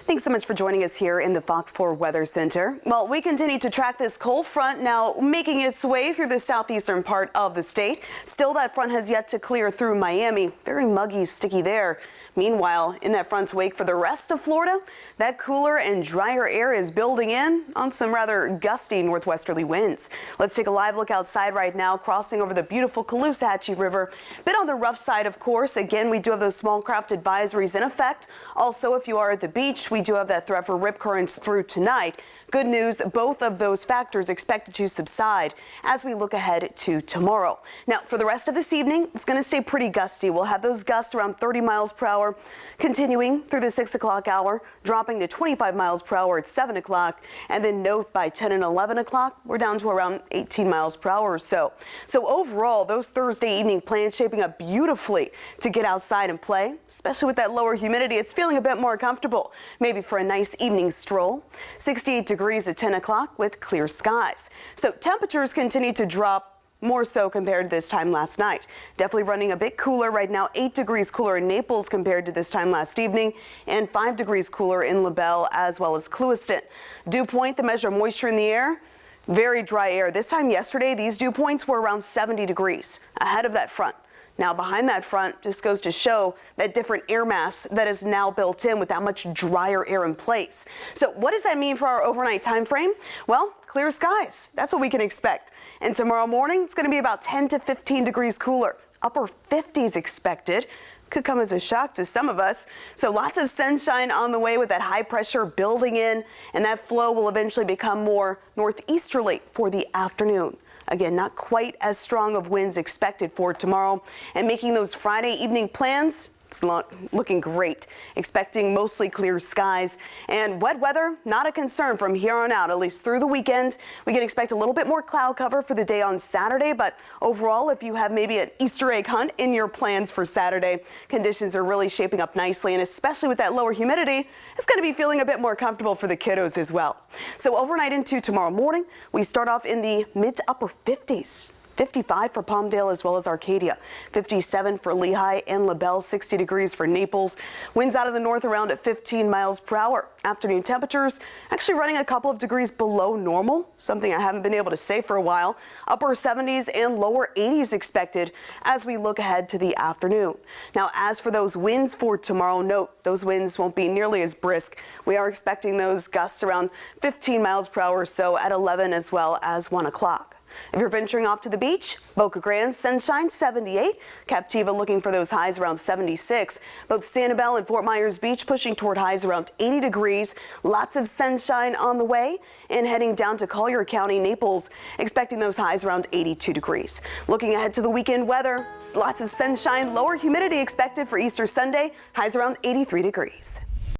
Thanks so much for joining us here in the Fox 4 Weather Center. Well, we continue to track this cold front now making its way through the southeastern part of the state. Still, that front has yet to clear through Miami. Very muggy, sticky there. Meanwhile, in that front's wake for the rest of Florida, that cooler and drier air is building in on some rather gusty northwesterly winds. Let's take a live look outside right now, crossing over the beautiful Caloosahatchee River. Bit on the rough side, of course. Again, we do have those small craft advisories in effect. Also, if you are at the beach, we do have that threat for rip currents through tonight. Good news, both of those factors expected to subside as we look ahead to tomorrow. Now, for the rest of this evening, it's going to stay pretty gusty. We'll have those gusts around 30 miles per hour, continuing through the 6 o'clock hour, dropping to 25 miles per hour at 7 o'clock. And then note by 10 and 11 o'clock, we're down to around 18 miles per hour or so. So overall, those Thursday evening plans shaping up beautifully to get outside and play, especially with that lower humidity. It's feeling a bit more comfortable, maybe for a nice evening stroll. 68 degrees at 10 o'clock with clear skies. So temperatures continue to drop more so compared to this time last night. Definitely running a bit cooler right now, 8 degrees cooler in Naples compared to this time last evening, and 5 degrees cooler in LaBelle as well as Clewiston. Dew point, the measure of moisture in the air, very dry air. This time yesterday, these dew points were around 70 degrees ahead of that front. Now, behind that front just goes to show that different air mass that is now built in with that much drier air in place. So what does that mean for our overnight time frame? Well, clear skies. That's what we can expect. And tomorrow morning, it's going to be about 10 to 15 degrees cooler. Upper 50s expected. Could come as a shock to some of us. So lots of sunshine on the way with that high pressure building in, and that flow will eventually become more northeasterly for the afternoon. Again, not quite as strong of winds expected for tomorrow, and making those Friday evening plans, it's looking great. Expecting mostly clear skies and wet weather, not a concern from here on out, at least through the weekend. We can expect a little bit more cloud cover for the day on Saturday, but overall, if you have maybe an Easter egg hunt in your plans for Saturday, conditions are really shaping up nicely, and especially with that lower humidity, it's going to be feeling a bit more comfortable for the kiddos as well. So overnight into tomorrow morning, we start off in the mid to upper 50s. 55 for Palmdale as well as Arcadia, 57 for Lehigh and LaBelle, 60 degrees for Naples. Winds out of the north around at 15 miles per hour. Afternoon temperatures actually running a couple of degrees below normal, something I haven't been able to say for a while. Upper 70s and lower 80s expected as we look ahead to the afternoon. Now, as for those winds for tomorrow, note those winds won't be nearly as brisk. We are expecting those gusts around 15 miles per hour or so at 11 as well as 1 o'clock. If you're venturing off to the beach, Boca Grande, sunshine, 78. Captiva looking for those highs around 76. Both Sanibel and Fort Myers Beach pushing toward highs around 80 degrees. Lots of sunshine on the way. And heading down to Collier County, Naples, expecting those highs around 82 degrees. Looking ahead to the weekend weather, lots of sunshine, lower humidity expected for Easter Sunday, highs around 83 degrees.